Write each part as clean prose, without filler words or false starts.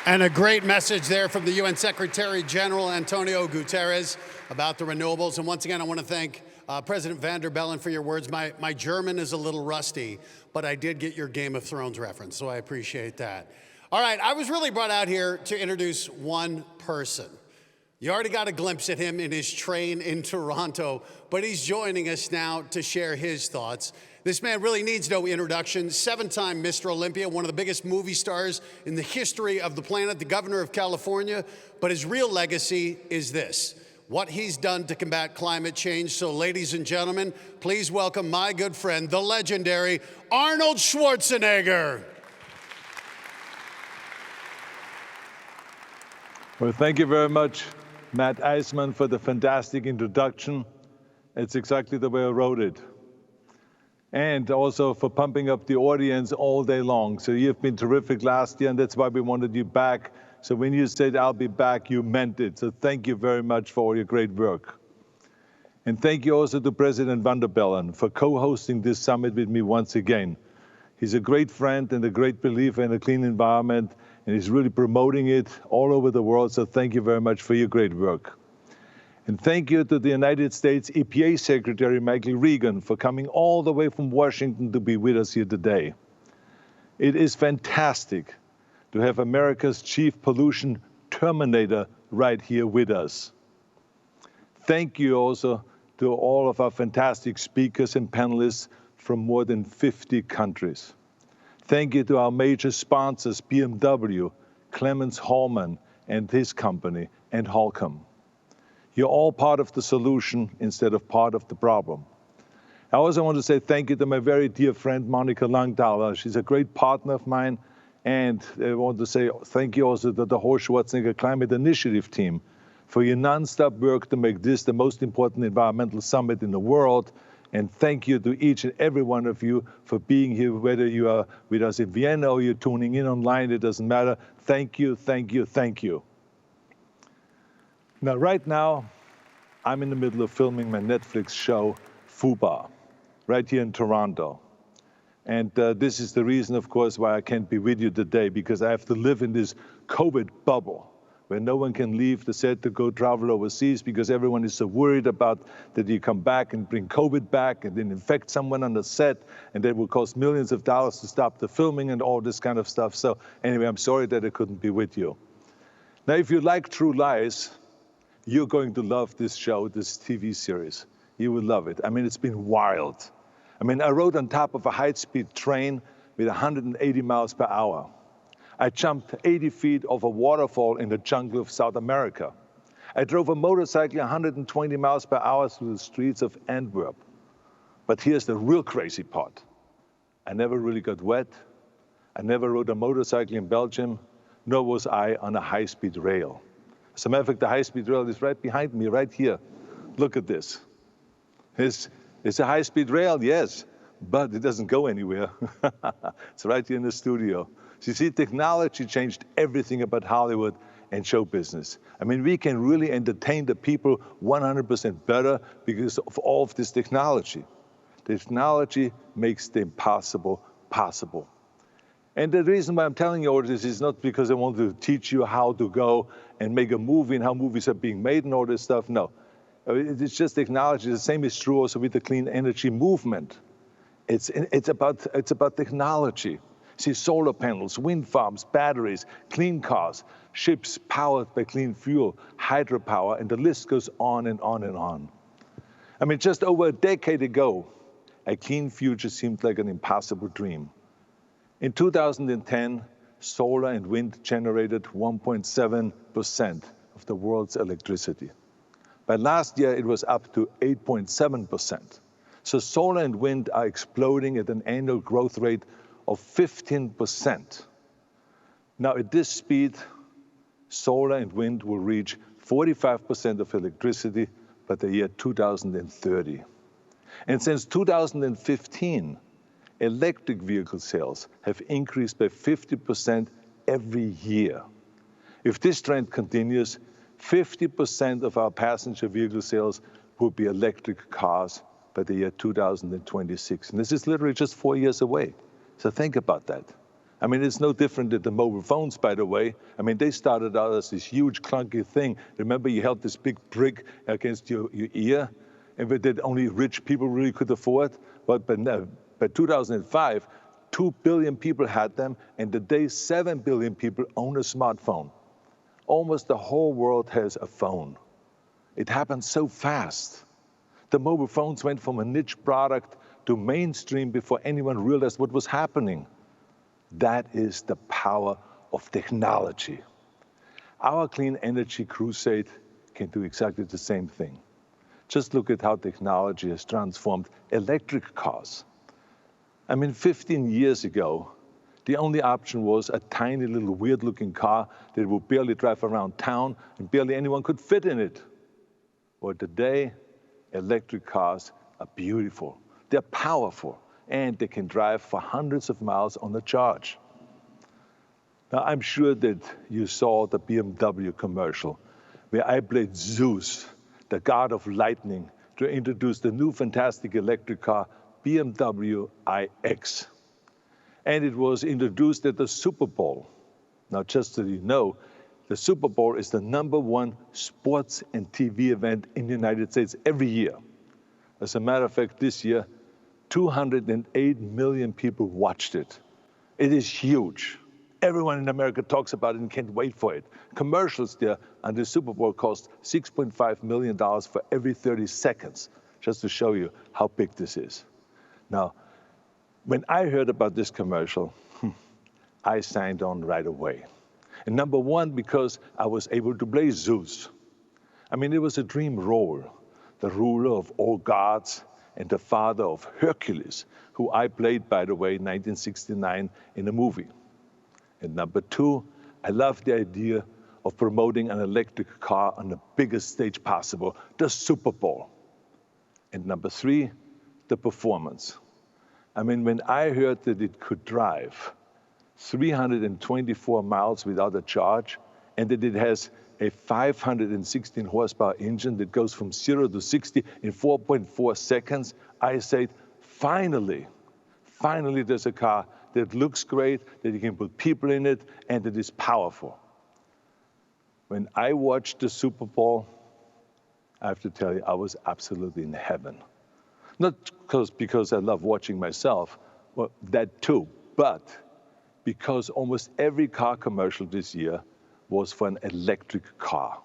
And a great message there from the UN Secretary General Antonio Guterres about the renewables. And once again, I want to thank President van der Bellen for your words. My German is a little rusty, but I did get your Game of Thrones reference, so I appreciate that. All right, I was really brought out here to introduce one person. You already got a glimpse at him in his train in Toronto, but he's joining us now to share his thoughts. This man really needs no introduction. 7-time Mr. Olympia, one of the biggest movie stars in the history of the planet, the governor of California. But his real legacy is this, what he's done to combat climate change. So ladies and gentlemen, please welcome my good friend, the legendary Arnold Schwarzenegger. Well, thank you very much, Matt Eisman, for the fantastic introduction. It's exactly the way I wrote it. And also for pumping up the audience all day long. So you've been terrific last year, and that's why we wanted you back. So when you said, I'll be back, you meant it. So thank you very much for all your great work. And thank you also to President van der Bellen for co-hosting this summit with me once again. He's a great friend and a great believer in a clean environment, and he's really promoting it all over the world. So thank you very much for your great work. And thank you to the United States EPA Secretary Michael Regan for coming all the way from Washington to be with us here today. It is fantastic to have America's chief pollution terminator right here with us. Thank you also to all of our fantastic speakers and panelists from more than 50 countries. Thank you to our major sponsors, BMW, Clemens Hallman and his company, and Holcomb. You're all part of the solution instead of part of the problem. I also want to say thank you to my very dear friend, Monica Langthaler. She's a great partner of mine. And I want to say thank you also to the whole Schwarzenegger Climate Initiative team for your nonstop work to make this the most important environmental summit in the world. And thank you to each and every one of you for being here, whether you are with us in Vienna or you're tuning in online, it doesn't matter. Thank you, thank you, thank you. Now, right now, I'm in the middle of filming my Netflix show, Fubar, right here in Toronto. And this is the reason, of course, why I can't be with you today, because I have to live in this COVID bubble where no one can leave the set to go travel overseas because everyone is so worried about that you come back and bring COVID back and then infect someone on the set, and that will cost millions of dollars to stop the filming and all this kind of stuff. So anyway, I'm sorry that I couldn't be with you. Now, if you like True Lies, you're going to love this show, this TV series. You will love it. I mean, it's been wild. I mean, I rode on top of a high-speed train with 180 miles per hour. I jumped 80 feet off a waterfall in the jungle of South America. I drove a motorcycle 120 miles per hour through the streets of Antwerp. But here's the real crazy part. I never really got wet. I never rode a motorcycle in Belgium, nor was I on a high-speed rail. As a matter of fact, the high-speed rail is right behind me, right here. Look at this. It's a high-speed rail, yes, but it doesn't go anywhere. It's right here in the studio. So you see, technology changed everything about Hollywood and show business. I mean, we can really entertain the people 100% better because of all of this technology. Technology makes the impossible possible. And the reason why I'm telling you all this is not because I want to teach you how to go and make a movie and how movies are being made and all this stuff, no. It's just technology. The same is true also with the clean energy movement. It's about technology. See, solar panels, wind farms, batteries, clean cars, ships powered by clean fuel, hydropower, and the list goes on and on and on. I mean, just over a decade ago, a clean future seemed like an impossible dream. In 2010, solar and wind generated 1.7% of the world's electricity. By last year, it was up to 8.7%. So solar and wind are exploding at an annual growth rate of 15%. Now, at this speed, solar and wind will reach 45% of electricity by the year 2030. And since 2015, electric vehicle sales have increased by 50% every year. If this trend continues, 50% of our passenger vehicle sales will be electric cars by the year 2026. And this is literally just 4 years away. So think about that. I mean, it's no different than the mobile phones, by the way. I mean, they started out as this huge clunky thing. Remember, you held this big brick against your ear, and that only rich people really could afford. But by 2005, 2 billion people had them, and today 7 billion people own a smartphone. Almost the whole world has a phone. It happened so fast. The mobile phones went from a niche product to mainstream before anyone realized what was happening. That is the power of technology. Our clean energy crusade can do exactly the same thing. Just look at how technology has transformed electric cars. I mean, 15 years ago, the only option was a tiny little weird-looking car that would barely drive around town and barely anyone could fit in it. Well, today, electric cars are beautiful, they're powerful, and they can drive for hundreds of miles on a charge. Now, I'm sure that you saw the BMW commercial where I played Zeus, the god of lightning, to introduce the new fantastic electric car, BMW iX. And it was introduced at the Super Bowl. Now, just so you know, the Super Bowl is the #1 sports and TV event in the United States every year. As a matter of fact, this year, 208 million people watched it. It is huge. Everyone in America talks about it and can't wait for it. Commercials there on the Super Bowl cost $6.5 million for every 30 seconds, just to show you how big this is. Now, when I heard about this commercial, I signed on right away. And #1, because I was able to play Zeus. I mean, it was a dream role, the ruler of all gods and the father of Hercules, who I played, by the way, in 1969 in a movie. And #2, I love the idea of promoting an electric car on the biggest stage possible, the Super Bowl. And #3, the performance. I mean, when I heard that it could drive 324 miles without a charge, and that it has a 516 horsepower engine that goes from 0 to 60 in 4.4 seconds, I said, finally, there's a car that looks great, that you can put people in it, and that is powerful. When I watched the Super Bowl, I have to tell you, I was absolutely in heaven. Not because I love watching myself, well, that too, but because almost every car commercial this year was for an electric car.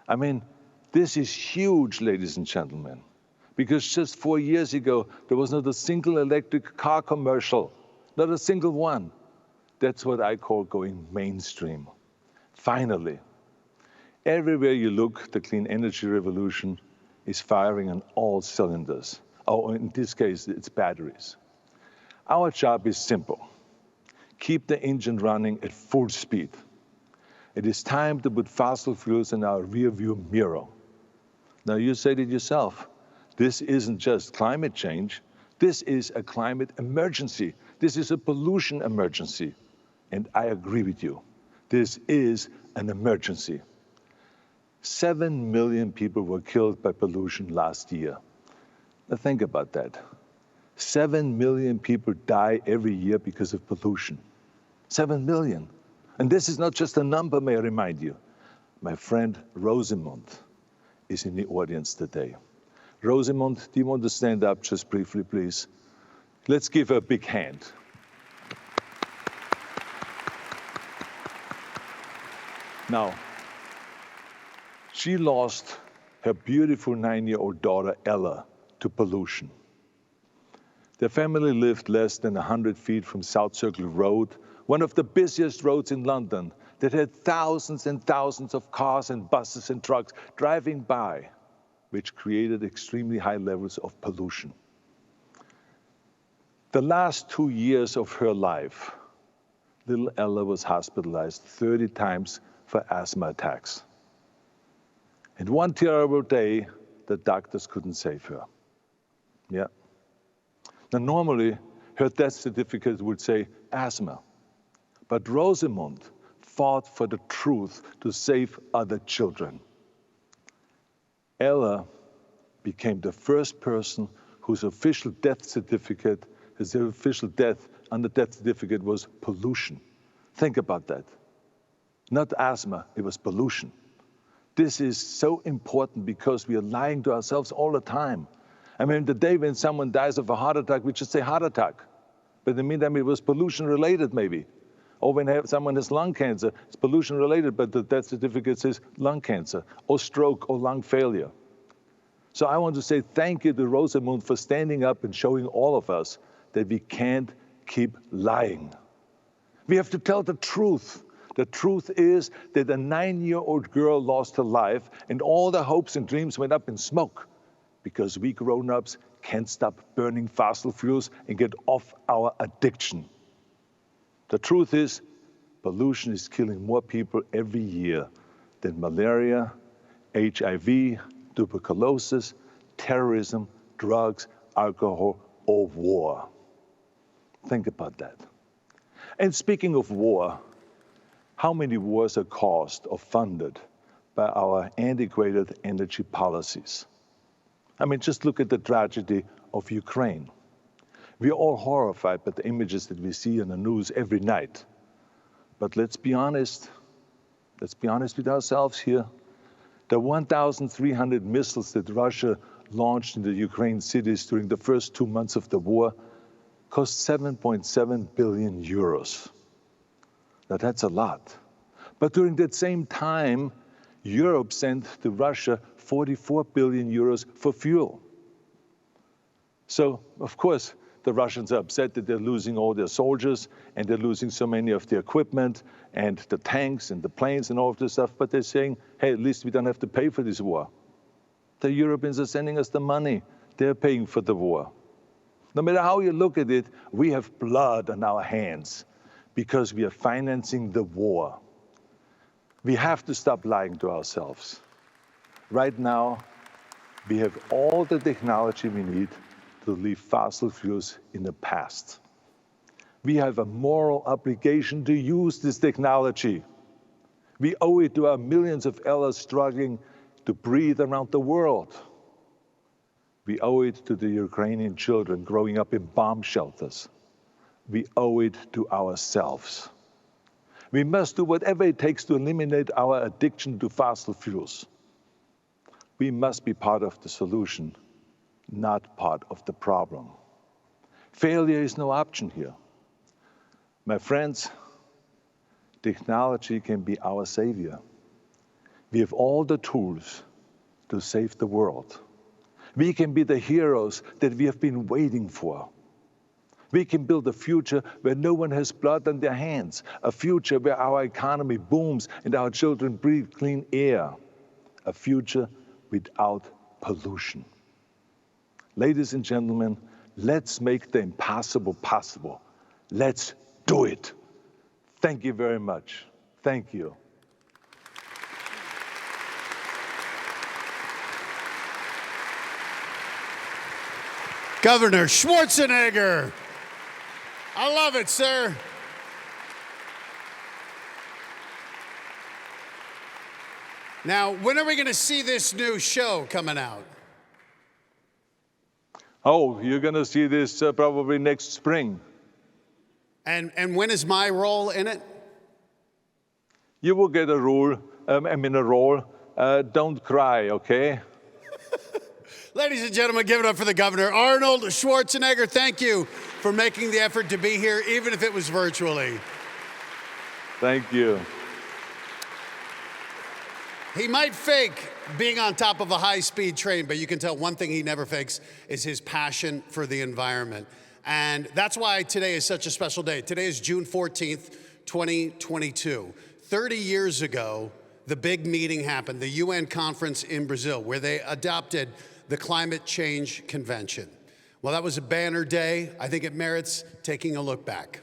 I mean, this is huge, ladies and gentlemen, because just 4 years ago, there was not a single electric car commercial, not a single one. That's what I call going mainstream. Finally, everywhere you look, the clean energy revolution is firing on all cylinders. Oh, in this case, it's batteries. Our job is simple. Keep the engine running at full speed. It is time to put fossil fuels in our rearview mirror. Now, you said it yourself. This isn't just climate change. This is a climate emergency. This is a pollution emergency. And I agree with you. This is an emergency. 7 million people were killed by pollution last year. Now think about that. 7 million people die every year because of pollution. 7 million. And this is not just a number, may I remind you. My friend Rosamund is in the audience today. Rosamund, do you want to stand up just briefly, please? Let's give her a big hand. Now, she lost her beautiful 9-year-old daughter, Ella, to pollution. Their family lived less than 100 feet from South Circle Road, one of the busiest roads in London that had thousands and thousands of cars and buses and trucks driving by, which created extremely high levels of pollution. The last 2 years of her life, little Ella was hospitalized 30 times for asthma attacks. And one terrible day, the doctors couldn't save her. Yeah. Now, normally, her death certificate would say asthma. But Rosamund fought for the truth to save other children. Ella became the first person whose official death certificate, his official death on the death certificate was pollution. Think about that. Not asthma, it was pollution. This is so important because we are lying to ourselves all the time. I mean, the day when someone dies of a heart attack, we just say heart attack. But in the meantime, it was pollution related maybe. Or when someone has lung cancer, it's pollution related, but the death certificate says lung cancer, or stroke, or lung failure. So I want to say thank you to Rosamund for standing up and showing all of us that we can't keep lying. We have to tell the truth. The truth is that a 9-year-old girl lost her life and all the hopes and dreams went up in smoke because we grown-ups can't stop burning fossil fuels and get off our addiction. The truth is, pollution is killing more people every year than malaria, HIV, tuberculosis, terrorism, drugs, alcohol, or war. Think about that. And speaking of war, how many wars are caused or funded by our antiquated energy policies? I mean, just look at the tragedy of Ukraine. We are all horrified by the images that we see in the news every night. But let's be honest with ourselves here. The 1,300 missiles that Russia launched into Ukraine cities during the first 2 months of the war cost 7.7 billion euros. Now that's a lot. But during that same time, Europe sent to Russia 44 billion euros for fuel. So, of course, the Russians are upset that they're losing all their soldiers and they're losing so many of the equipment and the tanks and the planes and all of this stuff, but they're saying, hey, at least we don't have to pay for this war. The Europeans are sending us the money. They're paying for the war. No matter how you look at it, we have blood on our hands because we are financing the war. We have to stop lying to ourselves. Right now, we have all the technology we need to leave fossil fuels in the past. We have a moral obligation to use this technology. We owe it to our millions of elders struggling to breathe around the world. We owe it to the Ukrainian children growing up in bomb shelters. We owe it to ourselves. We must do whatever it takes to eliminate our addiction to fossil fuels. We must be part of the solution, not part of the problem. Failure is no option here. My friends, technology can be our savior. We have all the tools to save the world. We can be the heroes that we have been waiting for. We can build a future where no one has blood on their hands, a future where our economy booms and our children breathe clean air, a future without pollution. Ladies and gentlemen, let's make the impossible possible. Let's do it. Thank you very much. Thank you. Governor Schwarzenegger. I love it, sir. Now, when are we going to see this new show coming out? Oh, you're going to see this probably next spring. And when is my role in it? You will get a role. Don't cry, okay? Ladies and gentlemen, give it up for the governor, Arnold Schwarzenegger. Thank you for making the effort to be here, even if it was virtually. Thank you. He might fake being on top of a high-speed train, but you can tell one thing he never fakes is his passion for the environment. And that's why today is such a special day. Today is June 14th, 2022. 30 years ago, the big meeting happened, the UN conference in Brazil, where they adopted the Climate Change Convention. Well, that was a banner day. I think it merits taking a look back.